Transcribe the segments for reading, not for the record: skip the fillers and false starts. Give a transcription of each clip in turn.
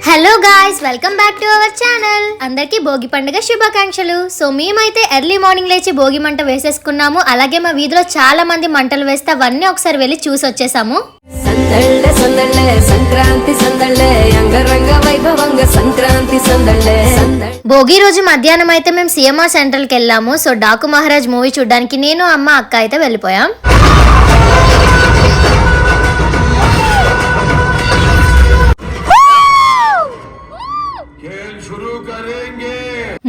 Hello guys, welcome back to our channel. అందరికీ భోగి పండుగ శుభాకాంక్షలు. సో మేమైతే ఎర్లీ మార్నింగ్ లేచి భోగి మంట వేసేసుకున్నాము. అలాగే మా వీధిలో చాలా మంది మంటలు వేస్తే అవన్నీ ఒకసారి వెళ్ళి చూసి వచ్చేసాము. భోగి రోజు మధ్యాహ్నం అయితే మేము సిఎంఆర్ సెంట్రల్ కి వెళ్ళాము. సో డాకు మహారాజ్ మూవీ చూడడానికి నేను, అమ్మ, అక్క అయితే వెళ్ళిపోయాం.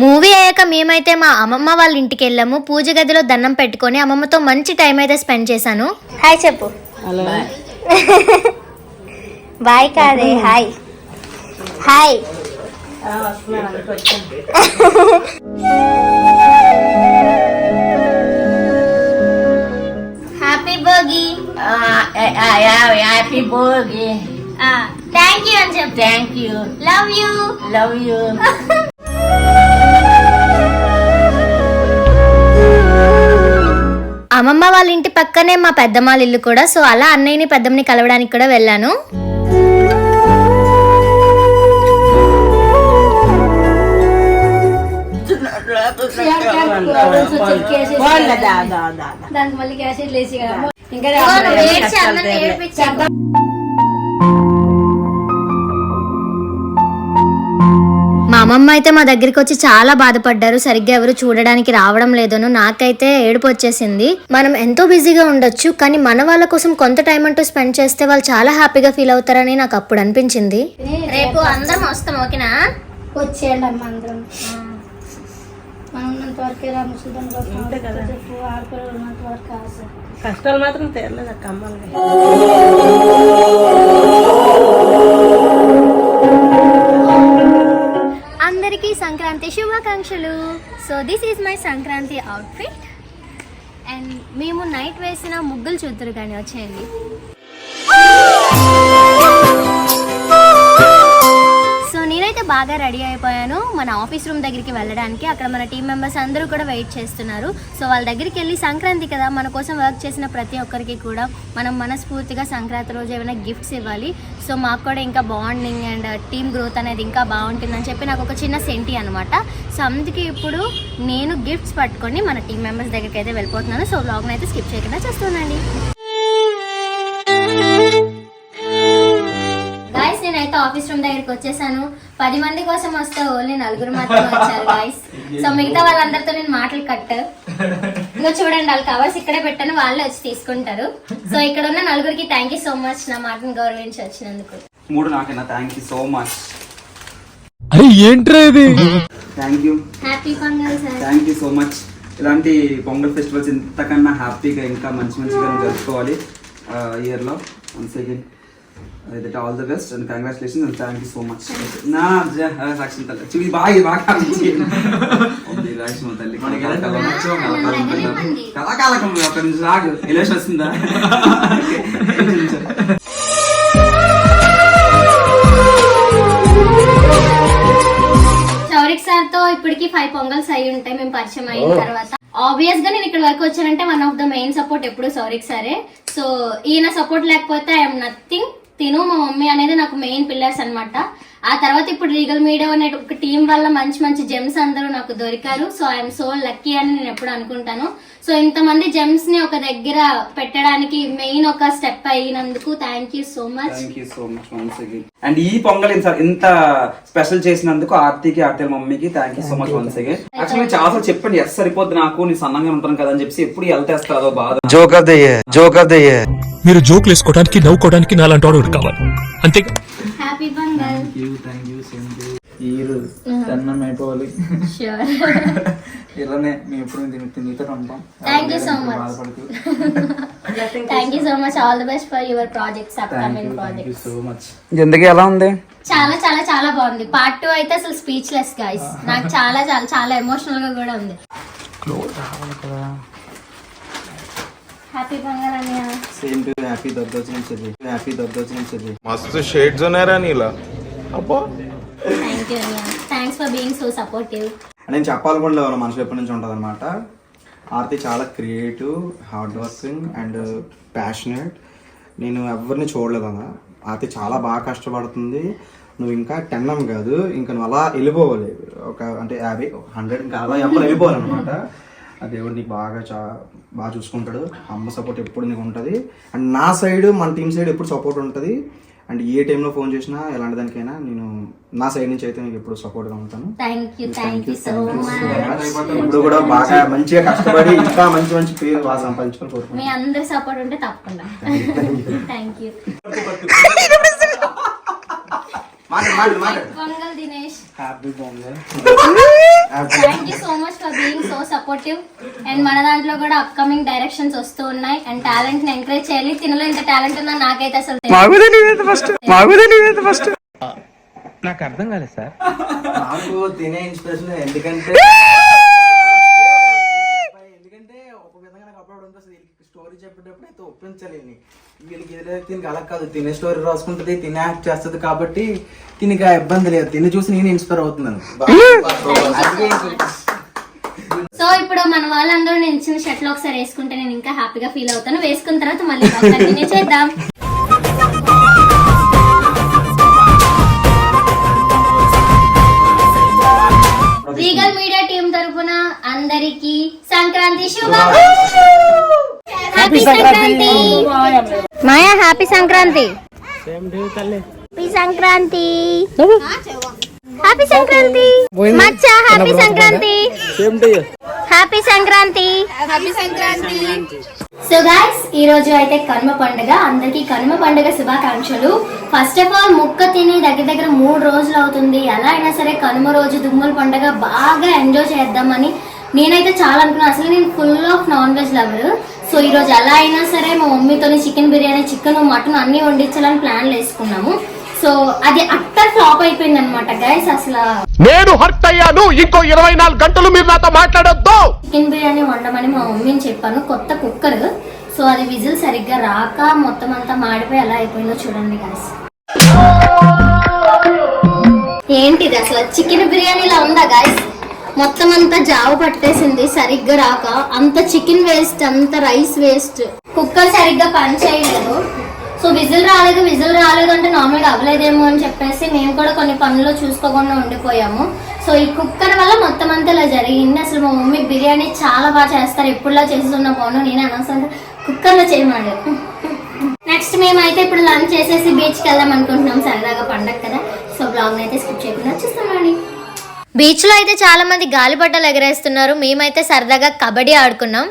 మూవీ అయ్యాక మేమైతే మా అమ్మమ్మ వాళ్ళ ఇంటికి వెళ్ళాము. పూజ గదిలో దండం పెట్టుకొని అమ్మమ్మతో మంచి టైం అయితే స్పెండ్ చేశాను. హాయ్ చెప్పు. బాయ్ కాదే, hi hi. Happy Bhogi. Happy Bhogi. Thank you అని చెప్పు. Thank you. Love you. Love you. అమ్మమ్మ వాళ్ళ ఇంటి పక్కనే మా పెద్దమ్మాళ్ళ ఇల్లు కూడా. సో అలా అన్నయ్యని పెద్దమ్మని కలవడానికి కూడా వెళ్ళాను. మా అమ్మమ్మ అయితే మా దగ్గరికి వచ్చి చాలా బాధపడ్డారు. సరిగ్గా ఎవరు చూడడానికి రావడం లేదను. నాకైతే ఏడుపు వచ్చేసింది. మనం ఎంతో బిజీగా ఉండొచ్చు, కానీ మన వాళ్ళ కోసం కొంత టైం అంటూ స్పెండ్ చేస్తే వాళ్ళు చాలా హ్యాపీగా ఫీల్ అవుతారని నాకు అప్పుడు అనిపించింది. రేపు అందరం వస్తాం, ఓకేనా? వచ్చేయండి అమ్మ, అందరం మనం ఉన్నంత వరకే ఉన్నంత వరకు ఆశ. కష్టాలు మాత్రం తీరలేదు అక్క అమ్మాలి. అందరికీ సంక్రాంతి శుభాకాంక్షలు. So this is my Sankranti outfit. And మేము నైట్ వేసిన ముగ్గులు చూద్దరు కానీ వచ్చేయండి. సో నేనైతే బాగా రెడీ అయిపోయాను మన ఆఫీస్ రూమ్ దగ్గరికి వెళ్ళడానికి. అక్కడ మన టీం మెంబర్స్ అందరూ కూడా వెయిట్ చేస్తున్నారు. సో వాళ్ళ దగ్గరికి వెళ్ళి సంక్రాంతి కదా, మన కోసం వర్క్ చేసిన ప్రతి ఒక్కరికి కూడా మనం మనస్ఫూర్తిగా సంక్రాంతి రోజు ఏమైనా గిఫ్ట్స్ ఇవ్వాలి. సో మాకు కూడా ఇంకా బాండింగ్ అండ్ టీమ్ గ్రోత్ అనేది ఇంకా బాగుంటుందని చెప్పి నాకు ఒక చిన్న సెంటి అనమాట. సో అందుకే ఇప్పుడు నేను గిఫ్ట్స్ పట్టుకొని మన టీం మెంబర్స్ దగ్గరికి అయితే వెళ్ళిపోతున్నాను. సో వ్లాగ్ని అయితే స్కిప్ చేయకుండా చేస్తున్నానండి. గాయస్, నేనైతే ఆఫీస్ రూమ్ దగ్గరికి వచ్చేసాను. 10 మంది కోసం వస్తే ఓన్లీ 4 మాత్రమే వచ్చారు గాయస్. సో మిగతా వాళ్ళందరితో నేను మాటలు కట్. ఇంకా చూడండి, వాళ్ళ కవర్స్ ఇక్కడే పెట్టాను, వాళ్ళే వచ్చి తీసుకుంటారు. సో ఇక్కడ ఉన్న 4కి థ్యాంక్ యూ సో మచ్, నా మాటను గౌరవించి వచ్చినందుకు. 3 నాకేనా? Thank you so much. అరే ఏంట్రా ఇది? Thank you. Happy Pongal sir. Thank you so much. ఇలాంటి పొంగల్ ఫెస్టివల్స్ ఇంతకన్నా హ్యాపీగా ఇంకా మంచిగా జరుపుకోవాలి ఇయర్లో. Once again all the best and congratulations and thank you so much. నా సాక్షి తల్లి చూడి బాగా తల్లి కళాకాలకం ఒక నుంచి రాగు ఎలేషన్ వస్తుందా? సౌరిక్ సార్ తో ఇప్పటికి 5 పొంగల్స్ అయి ఉంటాయి మేము పరిచయం అయిన తర్వాత. ఆబ్వియస్ గా నేను ఇక్కడ వరకు వచ్చానంటే one of the main support ఎప్పుడు సౌరిక్ సారే. సో ఈయన సపోర్ట్ లేకపోతే ఐఎమ్ నథింగ్. తిను మా మమ్మీ అనేది నాకు మెయిన్ పిల్లర్స్ అనమాట. ఆ తర్వాత ఇప్పుడు లీగల్ మీడియా అనే ఒక టీం వల్ల మంచి మంచి జెమ్స్ అందరూ నాకు దొరికారు. సో ఐఎమ్ సో లక్కీ అని నేను ఎప్పుడు అనుకుంటాను. సో ఇంతమంది జెమ్స్ ని ఒక దగ్గర పెట్టడానికి మెయిన్ ఒక స్టెప్ అయినందుకు thank you so much. Thank you so much once again. And ఈ పొంగల్ ఇంత స్పెషల్ చేసినందుకు ఆర్తికి మమ్మీకి thank you so much once again. Actually చాలా చెప్పండి, ఎస్ సరిపోద్ది నాకు, నీ సన్నంగా ఉంటాను కదా అని చెప్పి ఎప్పుడు వెళ్తేస్తారో బాధ. మీరు జోక్లు వేసుకోవడానికి నవ్వుకోవడానికి నాలాంటి వాడు కావాలి అంతే. హ్యాపీ పొంగల్. అన్నం అయిపోవాలి. ఇలానే మేము ఎప్పుడు మీతో ఉంటాం. Thank you so much. Thank you so much. All the best for your projects, upcoming projects. So much. ఎందుకు ఎలా ఉంది? చాలా చాలా చాలా బాగుంది. పార్ట్ 2 అయితే అసలు స్పీచ్లెస్ గైస్. నాకు చాలా చాలా చాలా ఎమోషనల్ గా కూడా ఉంది. హ్యాపీ పొంగల్ అన్నయ్య. సేమ్ టు హ్యాపీ దద్దోజనం. मस्त शेड्स ఉన్నారా నీలా? అబ్బా థ్యాంక్ యూ అన్నయ్య. Thanks for being so supportive. నేను చెప్పాలనుకుంటే మన మనసులో ఎప్పటి నుంచి ఉంటుంది అనమాట. ఆర్తి చాలా creative, hard working and passionate. నేను ఎవరిని చూడలేదు అన్న. ఆర్తి చాలా బాగా కష్టపడుతుంది. నువ్వు ఇంకా 10 కాదు, ఇంకా నువ్వు అలా వెళ్ళిపోవాలి, ఒక అంటే 50, 100 ఇంకా అలా ఎప్పుడు వెళ్ళిపోవాలన్నమాట. ఆ దేవుడు నీకు బాగా చూసుకుంటాడు. అమ్మ సపోర్ట్ ఎప్పుడు నీకు ఉంటుంది, అండ్ నా సైడ్ మన టీం సైడ్ ఎప్పుడు సపోర్ట్ ఉంటుంది. అండ్ ఏ టైంలో ఫోన్ చేసినా ఎలాంటి దానికైనా నేను నా సైడ్ నుంచి అయితే నీకు ఎప్పుడు సపోర్ట్గా ఉంటాను. Thank you so much. ఇప్పుడు కూడా బాగా మంచిగా కష్టపడి ఇంకా మంచి పేరు బాగా సంపాదించుకొని కోరుకుంటున్నాను. మీ అందరి సపోర్ట్ ఉంటే తప్పకుండా. Thank you. Pongal Dinesh, happy pongal. Thank you so much for being so supportive. And మన దాంట్లో కూడా అప్కమింగ్ డైరెక్షన్స్ వస్తూ ఉన్నాయి. అండ్ టాలెంట్ ని ఎంకరేజ్ చేయాలి. తినలో ఇంత టాలెంట్ ఉందా నాకైతే అసలు నాకు అర్థం కాలేదు సార్. నాకు తినే ఇన్స్పిరేషన్ ఎందుకంటే ఒక విధంగా నాకు అప్పుడు అనిపిస్తుంది, స్టోరీ చెప్పేటప్పుడు అయితే ఒప్పించాలి. వీళ్ళకి దీనికి అలా కాదు, తినే స్టోరీ రాసుకుంటుంది, తినే యాక్ట్ చేస్తుంది కాబట్టి దీనికి ఇబ్బంది లేదు. తిని చూసి నేను ఇన్స్పైర్ అవుతున్నాను. సో ఇప్పుడు మన వాళ్ళందరూ నేను ఇచ్చిన షర్ట్ లో ఒకసారి వేసుకుంటే నేను ఇంకా హ్యాపీగా ఫీల్ అవుతాను. వేసుకున్న తర్వాత మళ్ళీ కంటిన్యూ చేద్దాం. లీగల్ మీడియా టీం తరఫున అందరికి సంక్రాంతి శుభాకాంక్షలు. హ్యాపీ సంక్రాంతి మాయా, happy Sankranti. Happy Sankranti, happy Sankranti మచ్చా, happy Sankranti, happy Sankranti, happy Sankranti. So guys, ఈ రోజు అయితే కనుమ పండుగ. అందరికి కనుమ పండుగ శుభాకాంక్షలు. ఫస్ట్ ఆఫ్ ఆల్ ముక్క తిని దగ్గర 3 రోజులు అవుతుంది. ఎలా అయినా సరే కనుమ రోజు దుమ్ముల పండుగ బాగా ఎంజాయ్ చేద్దామని నేనైతే చాలా అనుకున్నాను. అసలు నేను full of non veg lover. So ఈ రోజు ఎలా అయినా సరే మా మమ్మీతో చికెన్ బిర్యానీ, చికెన్, మటన్ అన్ని వండించాలని ప్లాన్లు వేసుకున్నాము. సో అది అట్టర్ ఫ్లాప్ అయిపోయింది అనమాట గైస్. అసలు నేను హర్ట్ అయ్యాను, ఇంకో 24 గంటలు మీరు నాతో మాట్లాడొద్దు. చికెన్ బిర్యానీ వండమని మా మమ్మీని చెప్పాను. కొత్త కుక్కర్, సో అది విజిల్ సరిగ్గా రాక మొత్తం అంతా మాడిపోయి ఎలా అయిపోయిందో చూడండి గైస్. ఏంటిది అసలు చికెన్ బిర్యానీలా ఉందా గైస్? మొత్తం అంతా జావ పట్టేసింది సరిగ్గా రాక. అంత చికెన్ వేస్ట్, అంత రైస్ వేస్ట్. కుక్కర్ సరిగ్గా పని చేయలేదు. సో విజిల్ రాలేదు అంటే నార్మల్గా అవ్వలేదేమో అని చెప్పేసి మేము కూడా కొన్ని పనులు చూసుకోకుండా ఉండిపోయాము. సో ఈ కుక్కర్ వల్ల మొత్తం అంతా ఇలా జరిగింది. అసలు మా మమ్మీ బిర్యానీ చాలా బాగా చేస్తారు, ఎప్పుడులా చేస్తున్న బాగున్నా. నేనే అనవసరంగా కుక్కర్లో చేయమని. నెక్స్ట్ మేమైతే ఇప్పుడు లంచ్ చేసేసి బీచ్కి వెళ్దాం అనుకుంటున్నాం. సరదాగా పండగ కదా. సో బ్లాగ్ అయితే స్కిప్ చేయకుండా వచ్చేస్తామండి. బీచ్ లో అయితే చాలా మంది గాలిపటాలు ఎగరేస్తున్నారు. మేమైతే సరదాగా కబడ్డీ ఆడుకున్నాం.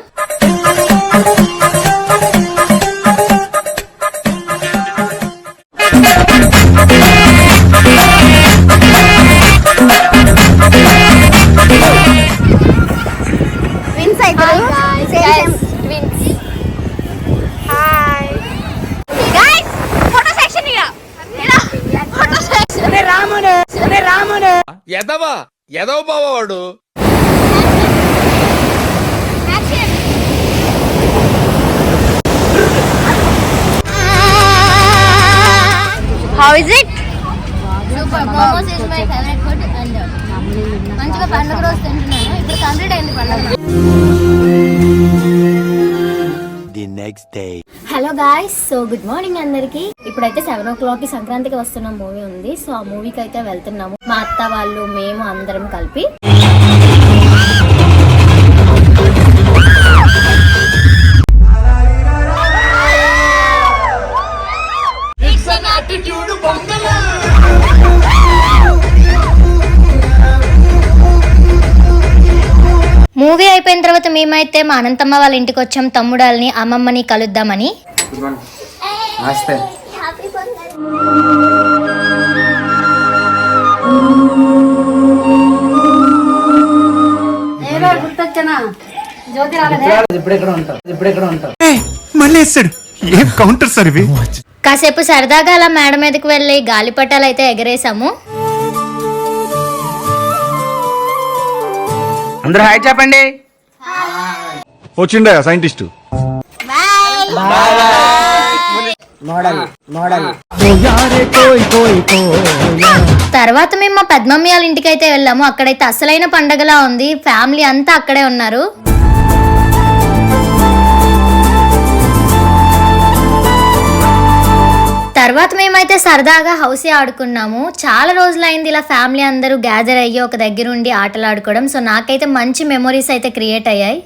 ఎదవ బావాడు. How is it? Super. Momos is my favorite food and మంచిగా పండుగ రోజు తింటున్నాను. ఇప్పుడు కంప్లీట్ అయింది పండుగ. The next day. Hello guys, so good morning అందరికి. ఇప్పుడైతే 7 o'clock సంక్రాంతికి వస్తున్న మూవీ ఉంది. సో ఆ మూవీకి అయితే వెళ్తున్నాము. మా అత్త వాళ్ళు, మేము అందరం కలిపి. మూవీ అయిపోయిన తర్వాత మేమైతే మా అనంతమ్మ వాళ్ళ ఇంటికి వచ్చాం. తమ్ముడాల్ని, అమ్మమ్మని కలుద్దామని. కాసేపు సరదాగా అలా మేడ మీదకి వెళ్ళి గాలిపటాలు అయితే ఎగరేసాము. అందరూ హాయ్ చెప్పండి. వచ్చిండే సైంటిస్ట్. తర్వాత మేము మా పెద్దమమ్మీ వాళ్ళ ఇంటికి అయితే వెళ్ళాము. అక్కడైతే అసలైన పండగలా ఉంది. ఫ్యామిలీ అంతా అక్కడే ఉన్నారు. తర్వాత మేమైతే సరదాగా హౌసే ఆడుకున్నాము. చాలా రోజులైంది ఇలా ఫ్యామిలీ అందరూ గ్యాదర్ అయ్యి ఒక దగ్గర ఉండి ఆటలు ఆడుకోవడం. సో నాకైతే మంచి మెమొరీస్ అయితే క్రియేట్ అయ్యాయి.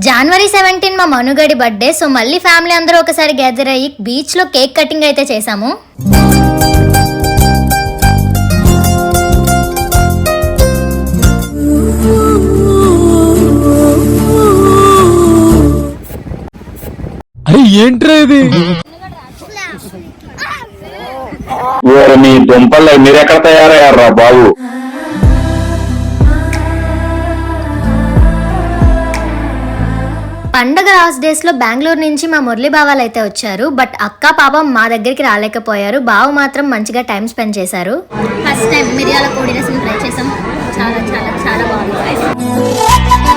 January 17 మా మనుగడి బర్త్డే. సో మళ్ళీ ఫ్యామిలీ అందరూ ఒకసారి గ్యాదర్ అయ్యి బీచ్ లో కేక్ కటింగ్ అయితే చేసాము. అరే ఏంట్రా ఇది? మీ దుంపల్లో మీరెక్కడ తయారయ్యారా బాబు? పండగ లాస్ట్ డేస్ లో బెంగళూరు నుంచి మా మురళి బావాలు అయితే వచ్చారు. బట్ అక్క పాప మా దగ్గరికి రాలేకపోయారు. బావ మాత్రం మంచిగా టైం స్పెండ్ చేశారు. ఫస్ట్ టైం మిరియాల పొడి రసం ట్రై చేసాం. చాలా చాలా చాలా బాగుంది.